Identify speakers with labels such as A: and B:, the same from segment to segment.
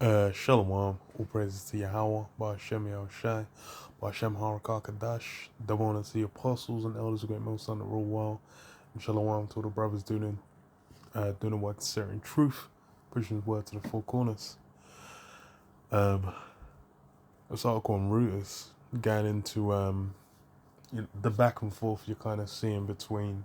A: Shalom, all praises to Yahweh, Ba'Shem Yahushai, Ba'Shem Harakakadash, double honor to the apostles and elders of great most on the real well, and Shalom to all the brothers doing the work to certain truth, pushing the word to the four corners. This article on Reuters, getting into the back and forth you're kind of seeing between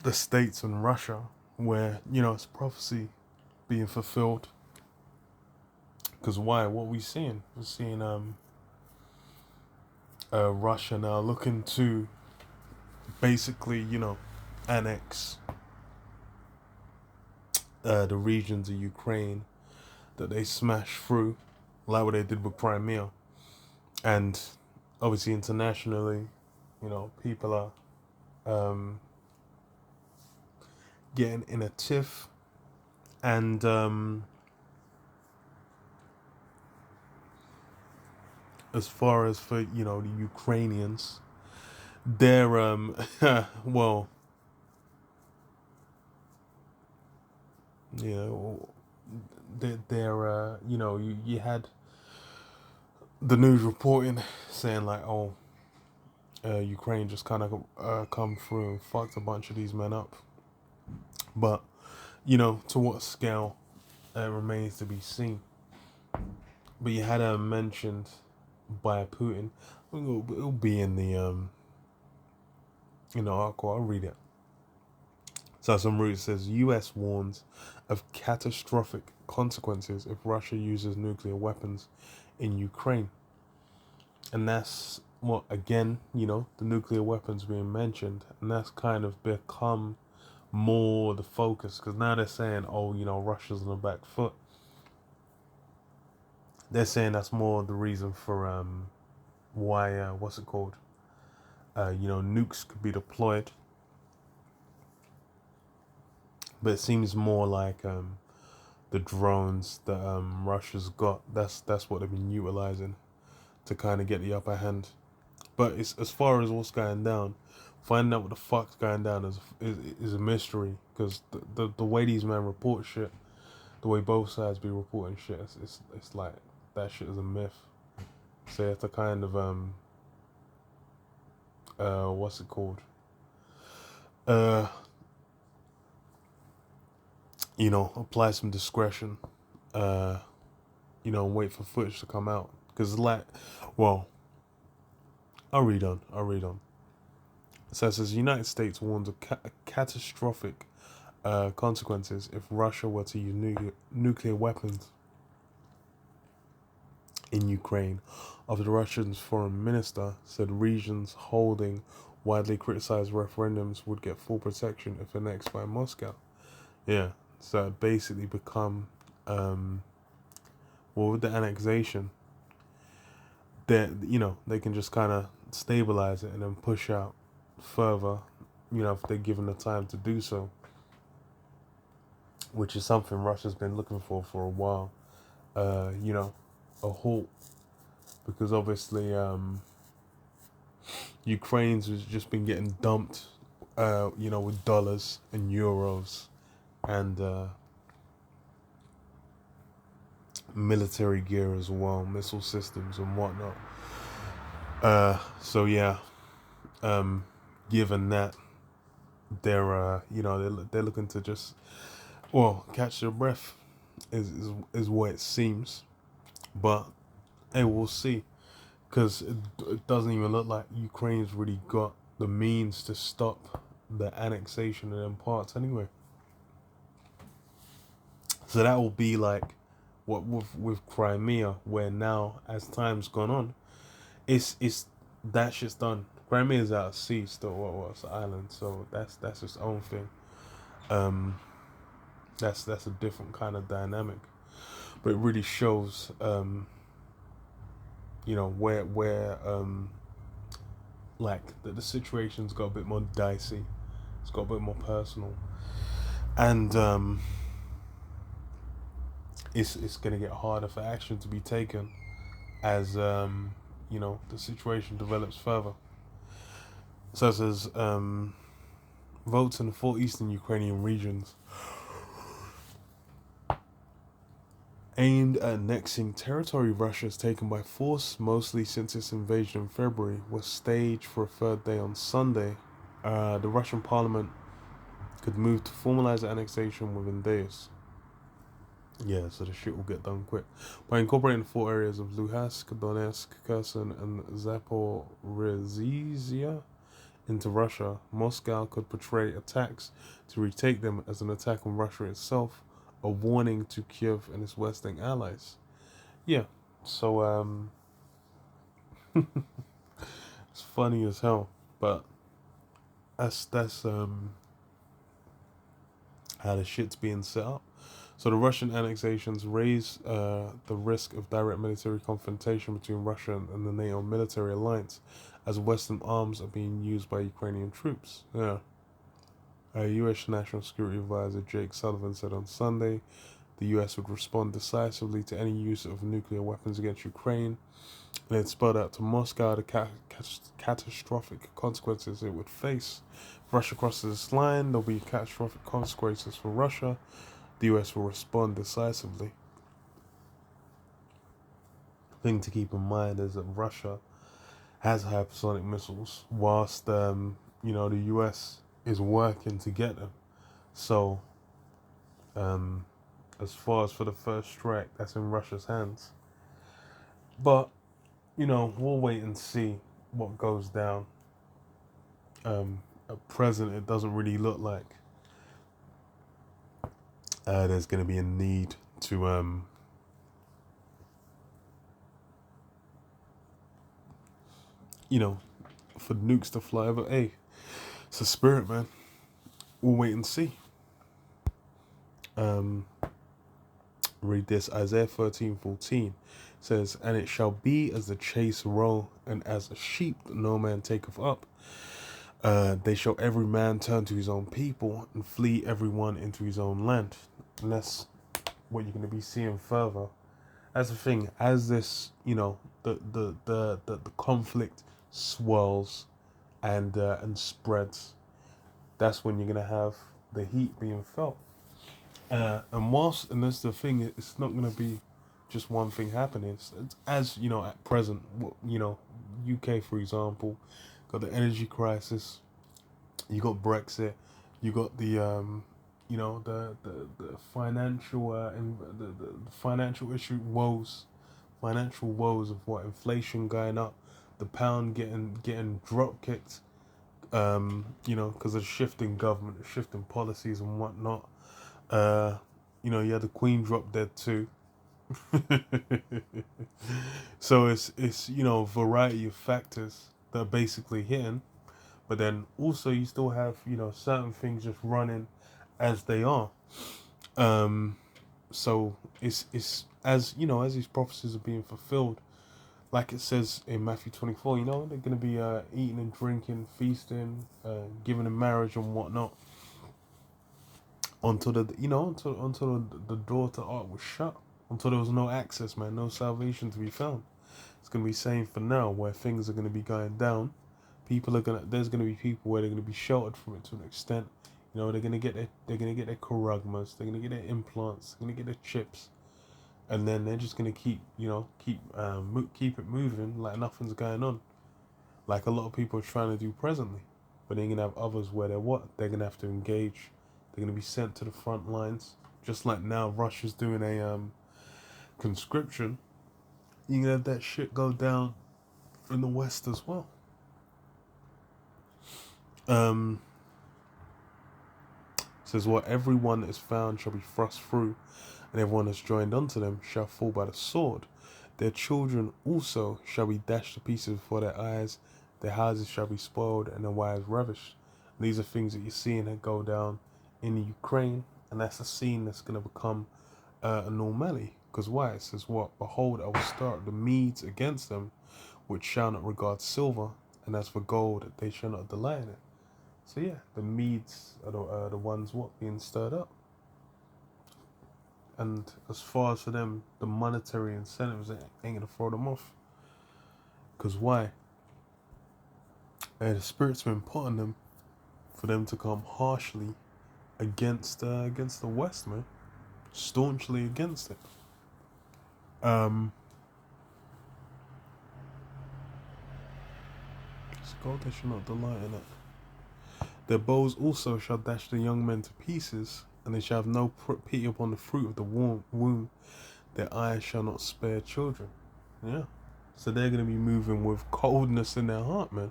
A: the States and Russia, where, it's prophecy being fulfilled. Because why? What we seeing? We're seeing Russia now looking to basically, annex the regions of Ukraine that they smashed through, like what they did with Crimea. And obviously internationally, people are getting in a tiff. And as far as for, the Ukrainians, they're, well, they're you had the news reporting saying like, Ukraine just kind of come through and fucked a bunch of these men up. But, to what scale remains to be seen. But you had mentioned by Putin. It'll be in the article. I'll read it. So some root says U.S. warns of catastrophic consequences if Russia uses nuclear weapons in Ukraine. And that's what, again, the nuclear weapons being mentioned, and that's kind of become more the focus, because now they're saying, Russia's on the back foot. They're saying that's more the reason for why nukes could be deployed. But it seems more like the drones that Russia's got. That's what they've been utilizing to kind of get the upper hand. But it's, as far as what's going down, finding out what the fuck's going down is a mystery, because the way these men report shit, the way both sides be reporting shit, it's like that shit is a myth. So you have to kind of apply some discretion, and wait for footage to come out. Because I'll read on. It says the United States warns of catastrophic consequences if Russia were to use nuclear weapons in Ukraine, after the Russian foreign minister said regions holding widely criticized referendums would get full protection if annexed by Moscow. Yeah, so it basically become, with the annexation, that they can just kind of stabilize it and then push out further, if they're given the time to do so, which is something Russia's been looking for a while. A halt, because obviously Ukraine's has just been getting dumped, with dollars and euros and military gear as well, missile systems and whatnot. Given that, they're they're looking to just catch their breath, is what it seems. But hey, we'll see, because it doesn't even look like Ukraine's really got the means to stop the annexation of them parts anyway. So that will be like what with Crimea, where now as time's gone on, it's that shit's done. Crimea's out of sea still. It's an island, so that's its own thing. That's a different kind of dynamic, but it really shows where like the situation's got a bit more dicey. It's got a bit more personal, and it's gonna get harder for action to be taken as the situation develops further. So it says votes in the 4 eastern Ukrainian regions aimed at annexing territory Russia has taken by force, mostly since its invasion in February, was staged for a third day on Sunday. The Russian parliament could move to formalize the annexation within days. Yeah, so the shit will get done quick. By incorporating the four areas of Luhansk, Donetsk, Kherson, and Zaporizhia into Russia, Moscow could portray attacks to retake them as an attack on Russia itself, a warning to Kiev and its Western allies. Yeah, so it's funny as hell, but that's how the shit's being set up. So the Russian annexations raise the risk of direct military confrontation between Russia and the NATO military alliance, as Western arms are being used by Ukrainian troops. Yeah. U.S. National Security Advisor Jake Sullivan said on Sunday the U.S. would respond decisively to any use of nuclear weapons against Ukraine, and it spelled out to Moscow the catastrophic consequences it would face. If Russia crosses this line, there'll be catastrophic consequences for Russia. The US will respond decisively. The thing to keep in mind is that Russia has hypersonic missiles, whilst the US is working to get them. So, as far as for the first strike, that's in Russia's hands. But we'll wait and see what goes down. At present, it doesn't really look like there's going to be a need to for nukes to fly over. Hey, it's a spirit, man. We'll wait and see. Read this. Isaiah 13:14 says, "And it shall be as the chase roll, and as a sheep that no man taketh up. They shall every man turn to his own people, and flee every one into his own land." And that's what you're going to be seeing further. That's the thing. As this, the conflict swirls and spreads, that's when you're going to have the heat being felt. And that's the thing, it's not going to be just one thing happening. It's as at present, UK for example, got the energy crisis, you got Brexit, you got the the financial the financial financial woes of what inflation going up, the pound getting drop kicked, because of shifting government, shifting policies and whatnot. You had the Queen drop dead too. So it's variety of factors that are basically hitting, but then also you still have certain things just running as they are. So it's as as these prophecies are being fulfilled, like it says in Matthew 24. They're gonna be eating and drinking, feasting, giving in marriage and whatnot, until the door to art was shut, until there was no access, man, no salvation to be found. It's gonna be same for now, where things are gonna be going down. There's gonna be people where they're gonna be sheltered from it to an extent. They're gonna get their charugmas, they're gonna get their implants, they're gonna get their chips, and then they're just gonna keep it moving like nothing's going on, like a lot of people are trying to do presently. But they're gonna have others where they're gonna have to engage. They're gonna be sent to the front lines, just like now Russia's doing a conscription. You can have that shit go down in the West as well. Says, "What everyone that is found shall be thrust through, and everyone that's joined unto them shall fall by the sword. Their children also shall be dashed to pieces before their eyes. Their houses shall be spoiled, and their wives ravished." And these are things that you're seeing that go down in the Ukraine, and that's a scene that's going to become a normality. Because why? It says, "What? Behold, I will start the Medes against them, which shall not regard silver, and as for gold, they shall not delight in it." So yeah, the Medes are the ones being stirred up. And as far as for them, the monetary incentives ain't gonna throw them off. Because why? The spirit's been put on them for them to come harshly against the West, man. Staunchly against it. Um, it's gold they shall not delight in it. Their bows also shall dash the young men to pieces, and they shall have no pity upon the fruit of the womb. Their eyes shall not spare children. Yeah. So they're going to be moving with coldness in their heart, man.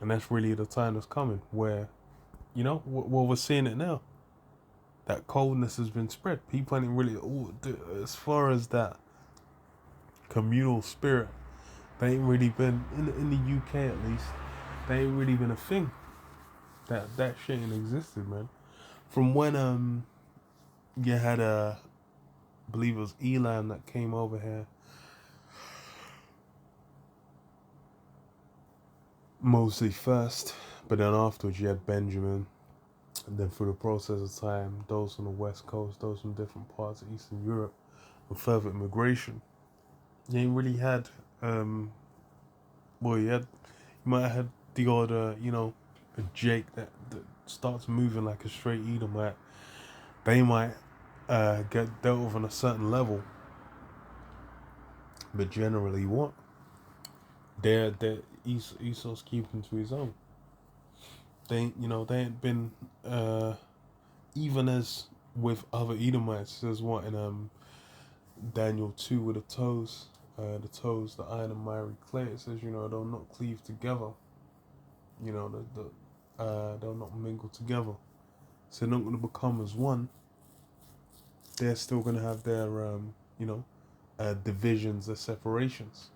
A: And that's really the time that's coming where, well, we're seeing it now. That coldness has been spread. People ain't really, as far as that communal spirit, they ain't really been, in the UK at least, they ain't really been a thing. That shit ain't existed, man. From when, you had I believe it was Elam that came over here mostly first, but then afterwards you had Benjamin, and then through the process of time, those on the west coast, those from different parts of Eastern Europe, and further immigration. You ain't really had, well, you might have had the odd, a Jake that starts moving like a straight Edomite. They might get dealt with on a certain level, but generally, what? They're Esau's keeping to his own. They ain't been even as with other Edomites. There's what in Daniel 2 with the toes, the iron and miry clay. It says they'll not cleave together. They'll not mingle together. So they're not going to become as one. They're still going to have their divisions, their separations.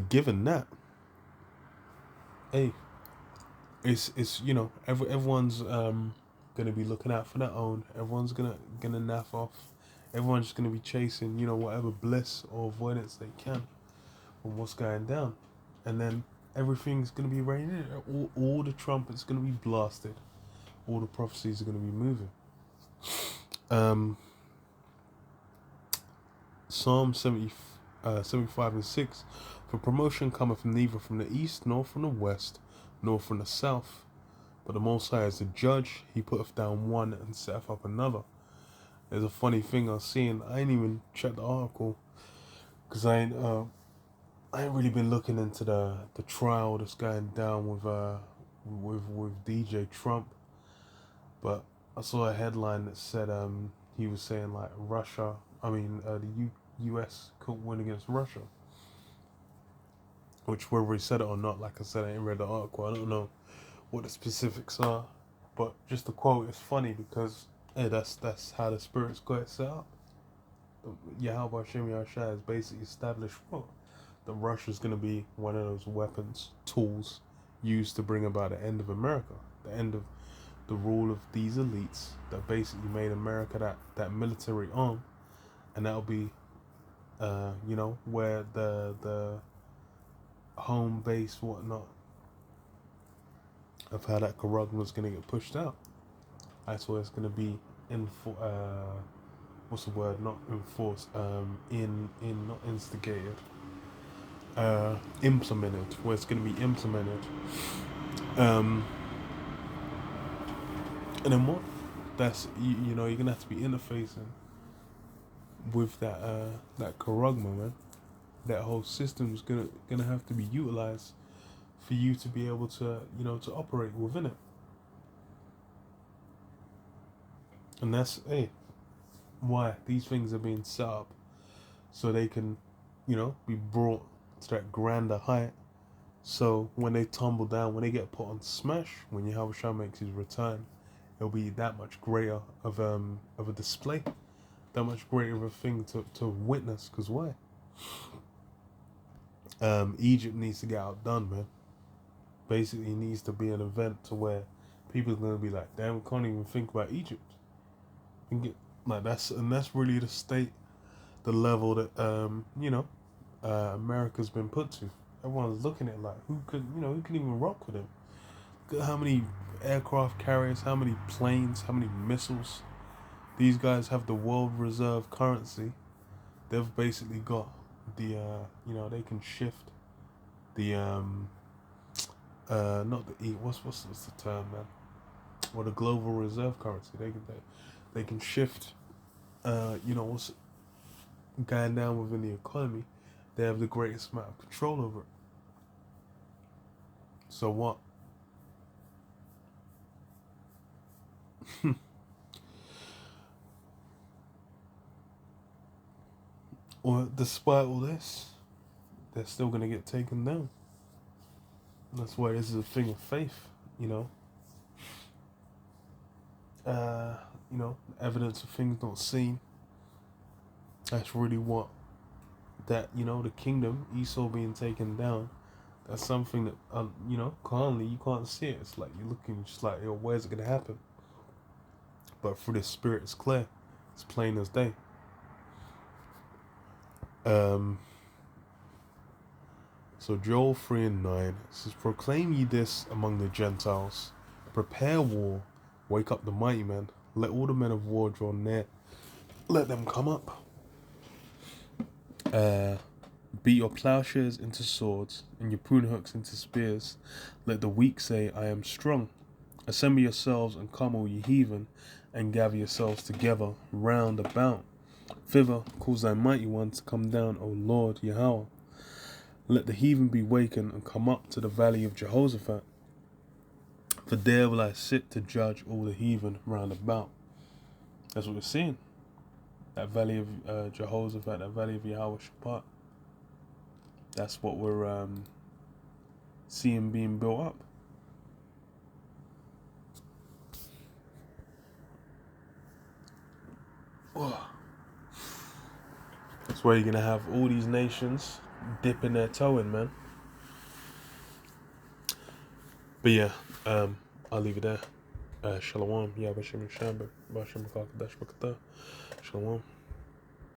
A: Given that, hey, it's everyone's gonna be looking out for their own. Everyone's gonna naff off. Everyone's just gonna be chasing whatever bliss or avoidance they can from what's going down, and then everything's gonna be raining. All the trumpets gonna be blasted. All the prophecies are gonna be moving. Psalm 75 and 6. For promotion cometh neither from the east nor from the west nor from the south. But the Most High is the judge. He putteth down one and setteth up another. There's a funny thing I was seeing. I ain't even checked the article because I ain't really been looking into the trial that's going down with DJ Trump. But I saw a headline that said he was saying like the U.S. couldn't win against Russia. Which whether he said it or not, like I said, I ain't read the article. I don't know what the specifics are, but just the quote is funny because that's how the spirits got it set up. Yahweh Hashem Yahshua has basically established that Russia's going to be one of those weapons, tools used to bring about the end of America, the end of the rule of these elites that basically made America that military arm, and that'll be, where the home base whatnot of how that Karagma is going to get pushed out. That's where it's going to be what's the word? Not enforced. Not instigated. Implemented. Where it's going to be implemented. And then what? That's you're going to have to be interfacing with that Karagma, man. That whole system is gonna have to be utilized for you to be able to to operate within it. And that's why these things are being set up so they can be brought to that grander height. So when they tumble down, when they get put on smash, when Yahweh makes his return, it'll be that much greater of a display, that much greater of a thing to witness. Because why? Egypt needs to get outdone, man. Basically, it needs to be an event to where people are gonna be like, "Damn, we can't even think about Egypt." And get like that's really the state, the level that America's been put to. Everyone's looking at like, who can even rock with him? Look at how many aircraft carriers, how many planes, how many missiles. These guys have the world reserve currency. They've basically got the they can shift the not the what's the term, man? Or the global reserve currency. They can shift what's going down within the economy, they have the greatest amount of control over it. So what? Or despite all this, they're still gonna get taken down. That's why this is a thing of faith, you know. Uh, Evidence of things not seen. That's really what that, the kingdom, Esau being taken down, that's something that, currently you can't see it. It's like you're looking just like, where's it going to happen? But through the spirit, it's clear. It's plain as day. So Joel 3:9 says, proclaim ye this among the Gentiles. Prepare war. Wake up the mighty men. Let all the men of war draw near. Let them come up. Beat your plowshares into swords, and your prune hooks into spears. Let the weak say, I am strong. Assemble yourselves, and come, all ye heathen, and gather yourselves together round about. Thither cause thy mighty one to come down, O Lord Yahweh. Let the heathen be wakened, and come up to the valley of Jehoshaphat. For there will I sit to judge all the heathen round about. That's what we're seeing. That valley of Jehoshaphat, that valley of Yahweh Shaphat. That's what we're seeing being built up. That's where you're going to have all these nations dipping their toe in, man. But yeah, I'll leave it there. Shalom. Shalom.